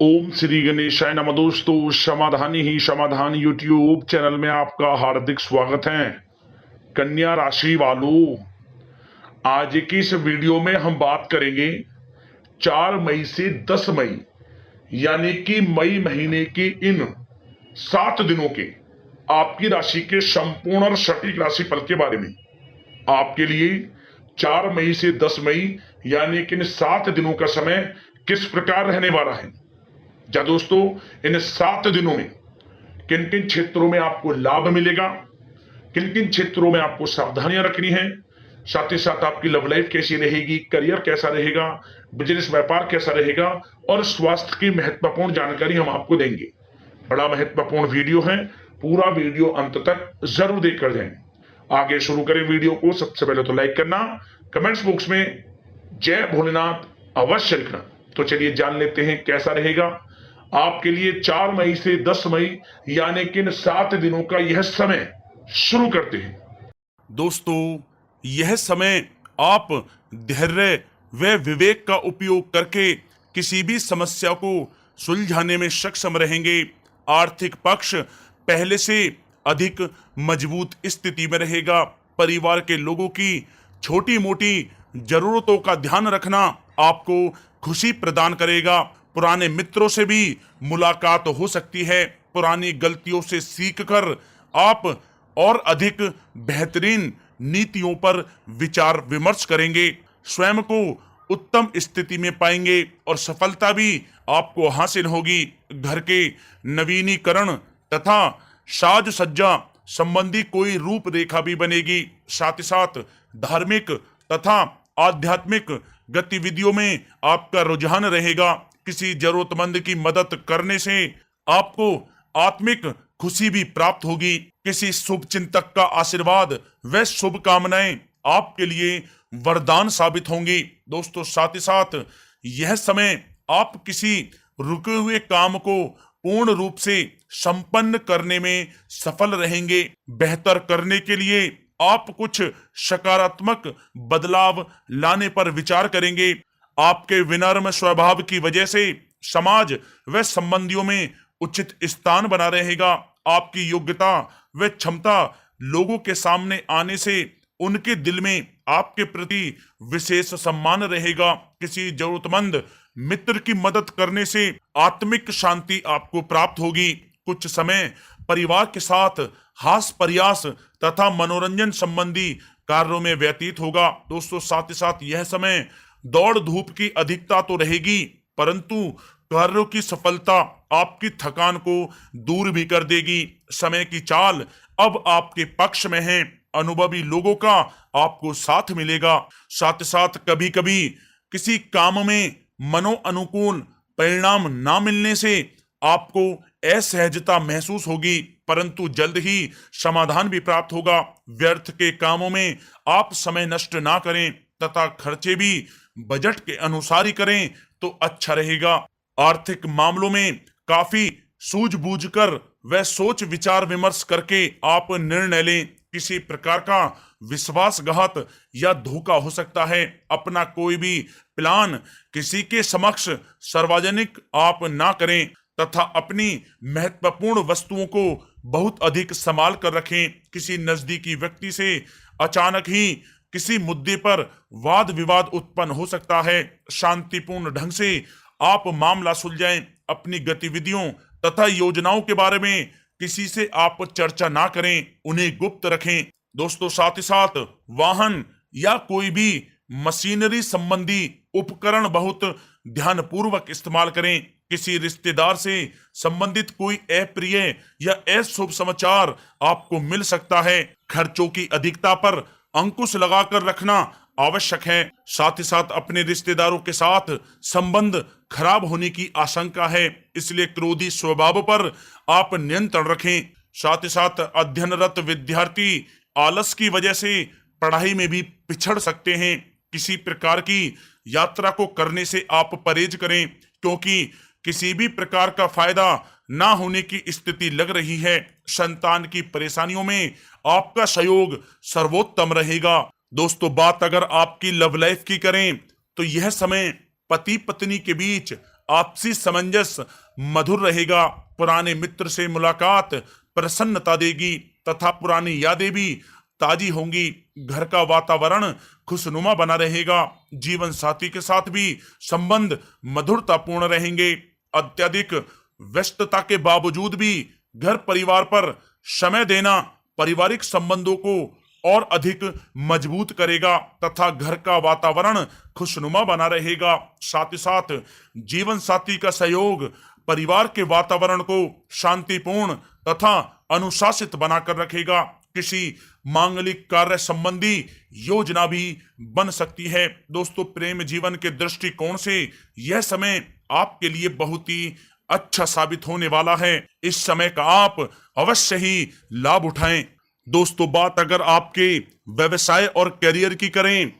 ओम श्री गणेशाय नमः। दोस्तों, समाधान ही समाधान यूट्यूब चैनल में आपका हार्दिक स्वागत है। कन्या राशि वालों, आज की इस वीडियो में हम बात करेंगे 4 मई से 10 मई यानी कि मई महीने के इन 7 दिनों के आपकी राशि के संपूर्ण और सटीक राशिफल के बारे में। आपके लिए 4 मई से 10 मई यानी कि इन 7 दिनों का समय किस प्रकार रहने वाला है। जा दोस्तों, इन 7 दिनों में किन किन क्षेत्रों में आपको लाभ मिलेगा, किन किन क्षेत्रों में आपको सावधानियां रखनी है, साथ ही साथ आपकी लव लाइफ कैसी रहेगी, करियर कैसा रहेगा, बिजनेस व्यापार कैसा रहेगा और स्वास्थ्य की महत्वपूर्ण जानकारी हम आपको देंगे। बड़ा महत्वपूर्ण वीडियो है, पूरा वीडियो अंत तक जरूर देखकर जाएं। आगे शुरू करें वीडियो को। सबसे पहले तो लाइक करना, कमेंट्स बॉक्स में जय भोलेनाथ अवश्य लिखना। तो चलिए जान लेते हैं कैसा रहेगा आपके लिए 4 मई से 10 मई यानी कि इन 7 दिनों का यह समय। शुरू करते हैं। दोस्तों, यह समय आप धैर्य व विवेक का उपयोग करके किसी भी समस्या को सुलझाने में सक्षम रहेंगे। आर्थिक पक्ष पहले से अधिक मजबूत स्थिति में रहेगा। परिवार के लोगों की छोटी मोटी जरूरतों का ध्यान रखना आपको खुशी प्रदान करेगा। पुराने मित्रों से भी मुलाकात हो सकती है। पुरानी गलतियों से सीखकर आप और अधिक बेहतरीन नीतियों पर विचार विमर्श करेंगे। स्वयं को उत्तम स्थिति में पाएंगे और सफलता भी आपको हासिल होगी। घर के नवीनीकरण तथा साज सज्जा संबंधी कोई रूपरेखा भी बनेगी। साथ ही साथ धार्मिक तथा आध्यात्मिक गतिविधियों में आपका रुझान रहेगा। किसी जरूरतमंद की मदद करने से आपको आत्मिक खुशी भी प्राप्त होगी। किसी शुभ चिंतक का आशीर्वाद व शुभकामनाएं आपके लिए वरदान साबित होंगी। दोस्तों, साथ ही साथ यह समय आप किसी रुके हुए काम को पूर्ण रूप से संपन्न करने में सफल रहेंगे। बेहतर करने के लिए आप कुछ सकारात्मक बदलाव लाने पर विचार करेंगे। आपके विनम्र स्वभाव की वजह से समाज व संबंधियों में उचित स्थान बना रहेगा। आपकी योग्यता व क्षमता लोगों के सामने आने से उनके दिल में आपके प्रति विशेष सम्मान रहेगा। किसी जरूरतमंद मित्र की मदद करने से आत्मिक शांति आपको प्राप्त होगी। कुछ समय परिवार के साथ हास्य प्रयास तथा मनोरंजन संबंधी कार्यों में व्यतीत होगा। दोस्तों, साथ ही साथ यह समय दौड़ धूप की अधिकता तो रहेगी, परंतु कार्यों की सफलता आपकी थकान को दूर भी कर देगी। समय की चाल अब आपके पक्ष में है। अनुभवी लोगों का आपको साथ मिलेगा। साथ साथ कभी कभी किसी काम में मनो अनुकूल परिणाम ना मिलने से आपको असहजता महसूस होगी, परंतु जल्द ही समाधान भी प्राप्त होगा। व्यर्थ के कामों में आप समय नष्ट ना करें तथा खर्चे भी बजट के अनुसार ही करें तो अच्छा रहेगा। आर्थिक मामलों में काफी सूझबूझ कर व सोच विचार विमर्श करके आप निर्णय लें। किसी प्रकार का विश्वासघात या धोखा हो सकता है। अपना कोई भी प्लान किसी के समक्ष सार्वजनिक आप ना करें तथा अपनी महत्वपूर्ण वस्तुओं को बहुत अधिक संभाल कर रखें। किसी नजदीकी व्यक्ति से अचानक ही किसी मुद्दे पर वाद विवाद उत्पन्न हो सकता है। शांतिपूर्ण ढंग से आप मामला सुलझाएं। अपनी गतिविधियों तथा योजनाओं के बारे में किसी से आप चर्चा ना करें, उन्हें गुप्त रखें। दोस्तों, साथ ही साथ वाहन या कोई भी मशीनरी संबंधी उपकरण बहुत ध्यानपूर्वक इस्तेमाल करें। किसी रिश्तेदार से संबंधित कोई अप्रिय या अशुभ समाचार आपको मिल सकता है। खर्चों की अधिकता पर अंकुश लगाकर रखना आवश्यक है। साथ ही साथ अपने रिश्तेदारों के साथ संबंध खराब होने की आशंका है, इसलिए क्रोधी स्वभाव पर आप नियंत्रण रखें। साथ ही साथ अध्ययनरत विद्यार्थी आलस की वजह से पढ़ाई में भी पिछड़ सकते हैं। किसी प्रकार की यात्रा को करने से आप परहेज करें, क्योंकि किसी भी प्रकार का फायदा ना होने की स्थिति लग रही है। संतान की परेशानियों में आपका सहयोग सर्वोत्तम रहेगा। दोस्तों, बात अगर आपकी लव लाइफ की करें तो यह समय पति पत्नी के बीच आपसी सामंजस्य मधुर रहेगा। पुराने मित्र से मुलाकात प्रसन्नता देगी तथा पुरानी यादें भी ताजी होंगी। घर का वातावरण खुशनुमा बना रहेगा। जीवन साथी के साथ भी संबंध मधुरतापूर्ण रहेंगे। अत्यधिक व्यस्तता के बावजूद भी घर परिवार पर समय देना पारिवारिक संबंधों को और अधिक मजबूत करेगा तथा घर का वातावरण खुशनुमा बना रहेगा। साथ ही साथ जीवन साथी का सहयोग परिवार के वातावरण को शांतिपूर्ण तथा अनुशासित बनाकर रखेगा। किसी मांगलिक कार्य संबंधी योजना भी बन सकती है। दोस्तों, प्रेम जीवन के दृष्टिकोण से यह समय आपके लिए बहुत ही अच्छा साबित होने वाला है। इस समय का आप अवश्य ही लाभ उठाएं। दोस्तों, बात अगर आपके व्यवसाय और करियर की करें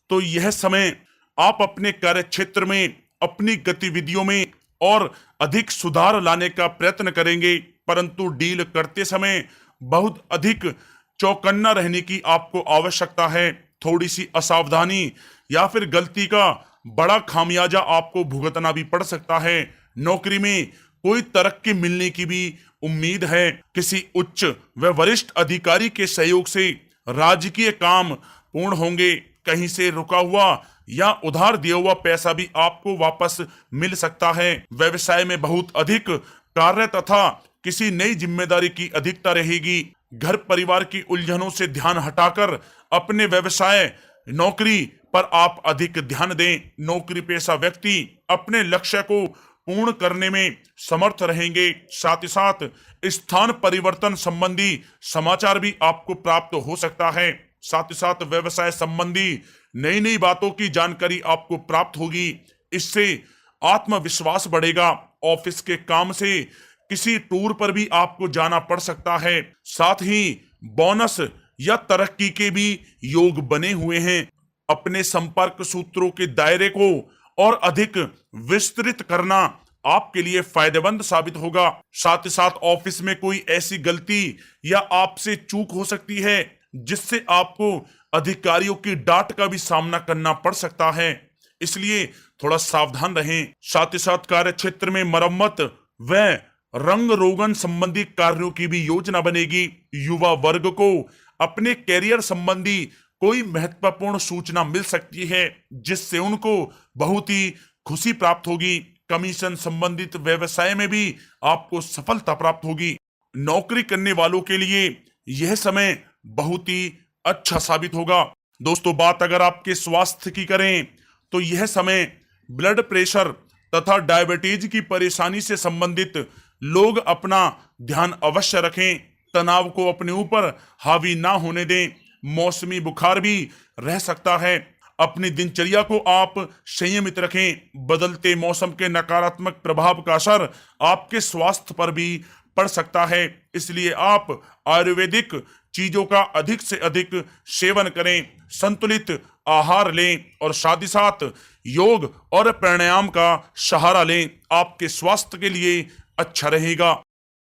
तो यह समय आप अपने कार्य क्षेत्र में अपनी गतिविधियों में और अधिक सुधार लाने का प्रयत्न करेंगे, परंतु डील करते समय बहुत अधिक चौकन्ना रहने की आपको आवश्यकता है। थोड़ी सी असावधानी या फिर गलती का बड़ा खामियाजा आपको भुगतना भी पड़ सकता है। नौकरी में कोई तरक्की मिलने की भी उम्मीद है। किसी उच्च व वरिष्ठ अधिकारी के सहयोग से राजकीय काम पूर्ण होंगे। कहीं से रुका हुआ या उधार दिया हुआ पैसा भी आपको वापस मिल सकता है। व्यवसाय में बहुत अधिक कार्य तथा किसी नई जिम्मेदारी की अधिकता रहेगी। घर परिवार की उलझनों से ध्यान हटाकर अपने व्यवसाय नौकरी पर आप अधिक ध्यान दें। नौकरी पेशा व्यक्ति अपने लक्ष्य को पूर्ण करने में समर्थ रहेंगे। साथ ही साथ स्थान परिवर्तन संबंधी समाचार भी आपको प्राप्त हो सकता है। साथ ही साथ व्यवसाय संबंधी नई नई बातों की जानकारी आपको प्राप्त होगी। इससे आत्मविश्वास बढ़ेगा। ऑफिस के काम से किसी टूर पर भी आपको जाना पड़ सकता है। साथ ही बोनस या तरक्की के भी योग बने हुए हैं। अपने संपर्क सूत्रों के दायरे को और अधिक विस्तृत करना आपके लिए फायदेमंद साबित होगा। साथ ही साथ ऑफिस में कोई ऐसी गलती या आपसे चूक हो सकती है जिससे आपको अधिकारियों की डांट का भी सामना करना पड़ सकता है, इसलिए थोड़ा सावधान रहें। साथ ही साथ कार्य क्षेत्र में मरम्मत व रंग रोगन संबंधी कार्यों की भी योजना बनेगी। युवा वर्ग को अपने कैरियर संबंधी कोई महत्वपूर्ण सूचना मिल सकती है जिससे उनको बहुत ही खुशी प्राप्त होगी। कमीशन संबंधित व्यवसाय में भी आपको सफलता प्राप्त होगी। नौकरी करने वालों के लिए यह समय बहुत ही अच्छा साबित होगा। दोस्तों, बात अगर आपके स्वास्थ्य की करें तो यह समय ब्लड प्रेशर तथा डायबिटीज की परेशानी से संबंधित लोग अपना ध्यान अवश्य रखें। तनाव को अपने ऊपर हावी ना होने दें। मौसमी बुखार भी रह सकता है। अपनी दिनचर्या को आप संयमित रखें। बदलते मौसम के नकारात्मक प्रभाव का असर आपके स्वास्थ्य पर भी पड़ सकता है, इसलिए आप आयुर्वेदिक चीजों का अधिक से अधिक सेवन करें, संतुलित आहार लें और साथ ही साथ योग और प्राणायाम का सहारा लें। आपके स्वास्थ्य के लिए अच्छा रहेगा।